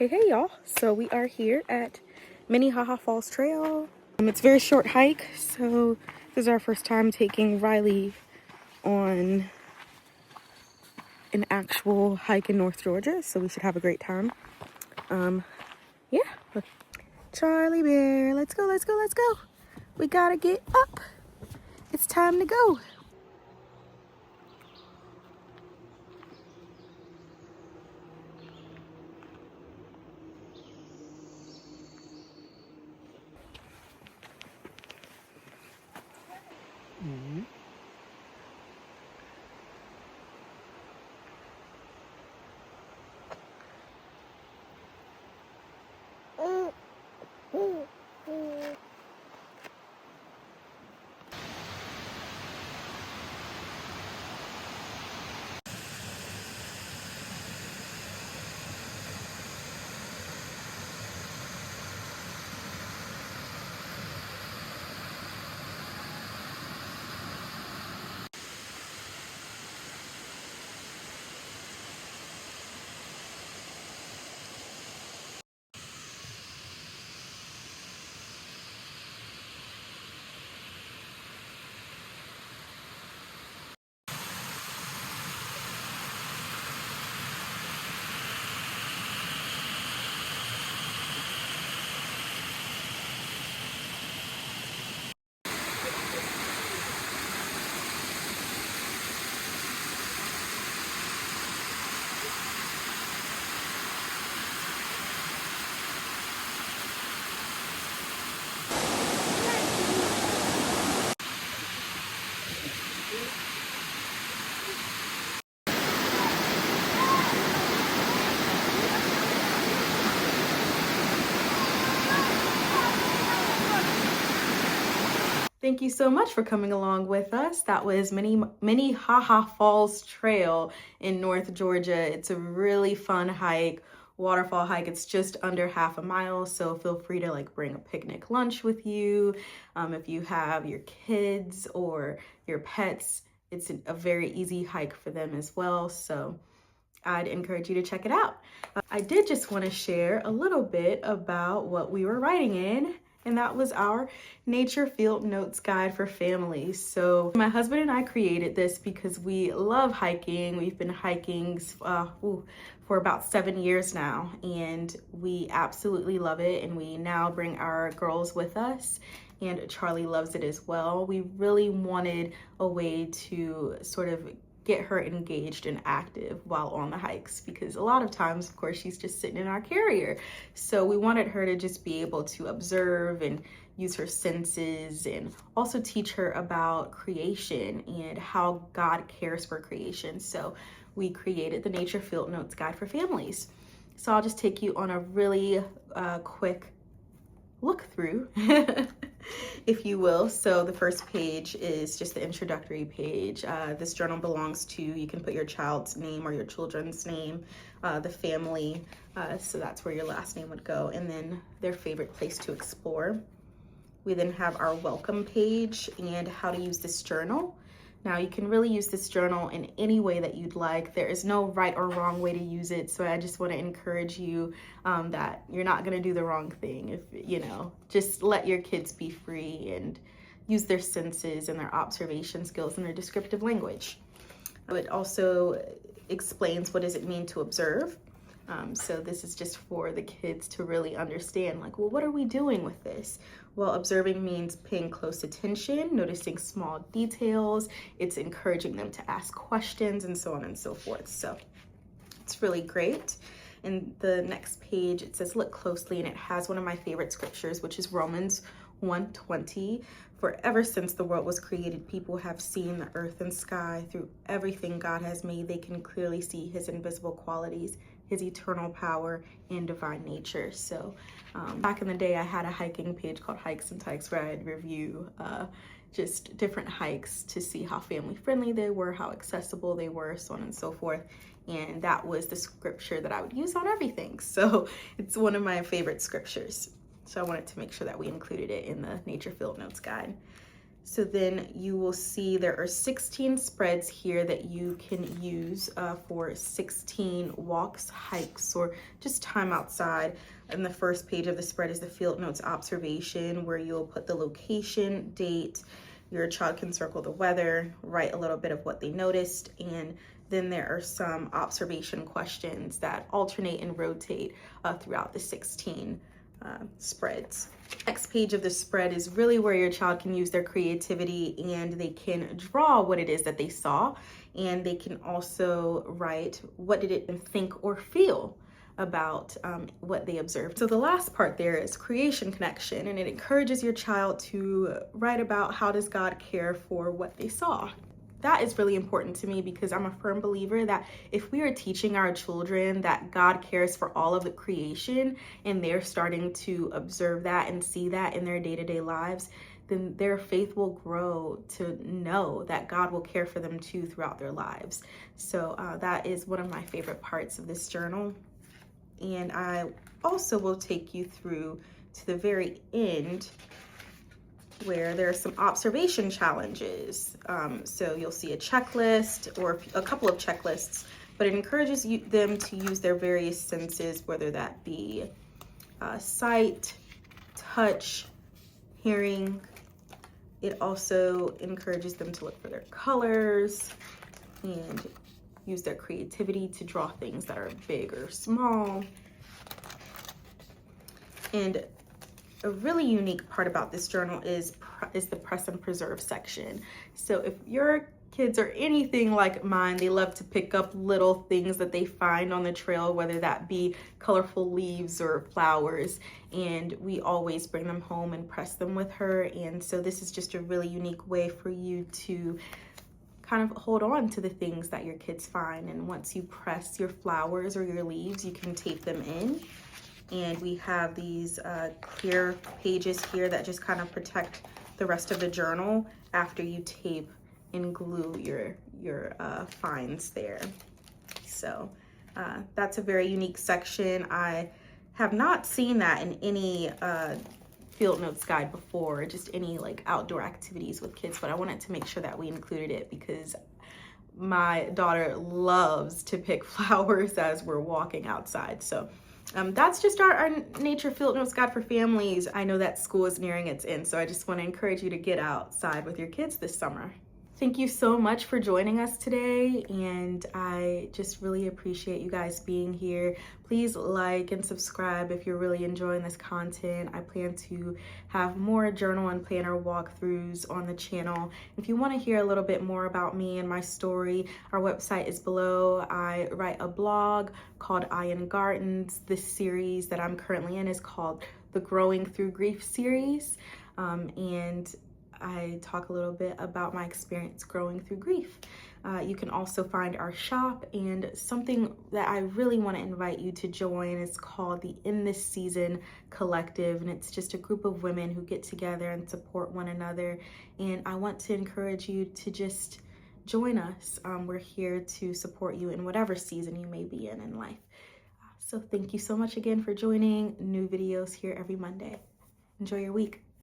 Hey y'all, so we are here at Minnehaha Falls Trail. It's a very short hike, so this is our first time taking Riley on an actual hike in North Georgia, so we should have a great time. Yeah. Charlie Bear, let's go. We gotta get up. It's time to go. Thank you so much for coming along with us. That was Minnehaha Falls Trail in North Georgia. It's a really fun hike, waterfall hike. It's just under half a mile, so feel free to bring a picnic lunch with you. If you have your kids or your pets, it's a very easy hike for them as well. So I'd encourage you to check it out. I did just want to share a little bit about what we were writing in, and that was our Nature Field Notes Guide for Families. So my husband and I created this because we love hiking. We've been hiking for about 7 years now, and we absolutely love it. And we now bring our girls with us, and Charlie loves it as well. We really wanted a way to sort of get her engaged and active while on the hikes, because a lot of times, of course, she's just sitting in our carrier. So we wanted her to just be able to observe and use her senses, and also teach her about creation and how God cares for creation. So we created the Nature Field Notes Guide for Families. So I'll just take you on a really quick look through, if you will. So the first page is just the introductory page. This journal belongs to, you can put your child's name or your children's name, the family, so that's where your last name would go, and then their favorite place to explore. We then have our welcome page and how to use this journal. Now you can really use this journal in any way that you'd like. There is no right or wrong way to use it. So I just want to encourage you that you're not going to do the wrong thing. Just let your kids be free and use their senses and their observation skills and their descriptive language. It also explains what does it mean to observe. So this is just for the kids to really understand, well, what are we doing with this? Well, observing means paying close attention, noticing small details. It's encouraging them to ask questions and so on and so forth. So it's really great. In the next page, it says, look closely, and it has one of my favorite scriptures, which is Romans 1:20. For ever since the world was created, people have seen the earth and sky. Through everything God has made, they can clearly see his invisible qualities, his eternal power, and divine nature. So back in the day, I had a hiking page called Hikes and Tykes where I'd review just different hikes to see how family friendly they were, how accessible they were, so on and so forth. And that was the scripture that I would use on everything. So it's one of my favorite scriptures. So I wanted to make sure that we included it in the Nature Field Notes Guide. So then you will see there are 16 spreads here that you can use for 16 walks, hikes, or just time outside. And the first page of the spread is the field notes observation, where you'll put the location, date. Your child can circle the weather, write a little bit of what they noticed, and then there are some observation questions that alternate and rotate throughout the 16 spreads. Next page of the spread is really where your child can use their creativity, and they can draw what it is that they saw, and they can also write what did it think or feel about what they observed. So the last part there is creation connection, and it encourages your child to write about how does God care for what they saw. That is really important to me because I'm a firm believer that if we are teaching our children that God cares for all of the creation, and they're starting to observe that and see that in their day-to-day lives, then their faith will grow to know that God will care for them too throughout their lives. So that is one of my favorite parts of this journal. And I also will take you through to the very end, where there are some observation challenges. So you'll see a checklist or a couple of checklists, but it encourages them to use their various senses, whether that be sight, touch, hearing. It also encourages them to look for their colors and use their creativity to draw things that are big or small. And a really unique part about this journal is the press and preserve section. So if your kids are anything like mine, they love to pick up little things that they find on the trail, whether that be colorful leaves or flowers, and we always bring them home and press them with her. And so this is just a really unique way for you to kind of hold on to the things that your kids find. And once you press your flowers or your leaves, you can tape them in. And we have these clear pages here that just kind of protect the rest of the journal after you tape and glue your finds there. So that's a very unique section. I have not seen that in any field notes guide before, just any like outdoor activities with kids, but I wanted to make sure that we included it because my daughter loves to pick flowers as we're walking outside. So that's just our nature field notes guide for families. I know that school is nearing its end, so I just want to encourage you to get outside with your kids this summer. Thank you so much for joining us today, and I just really appreciate you guys being here. Please like and subscribe if you're really enjoying this content. I plan to have more journal and planner walkthroughs on the channel. If you want to hear a little bit more about me and my story, our website is below. I write a blog called I in Gardens. This series that I'm currently in is called the Growing Through Grief series, and I talk a little bit about my experience growing through grief. You can also find our shop, and something that I really want to invite you to join is called the In This Season Collective, and it's just a group of women who get together and support one another, and I want to encourage you to just join us. We're here to support you in whatever season you may be in life. So thank you so much again for joining. New videos here every Monday. Enjoy your week.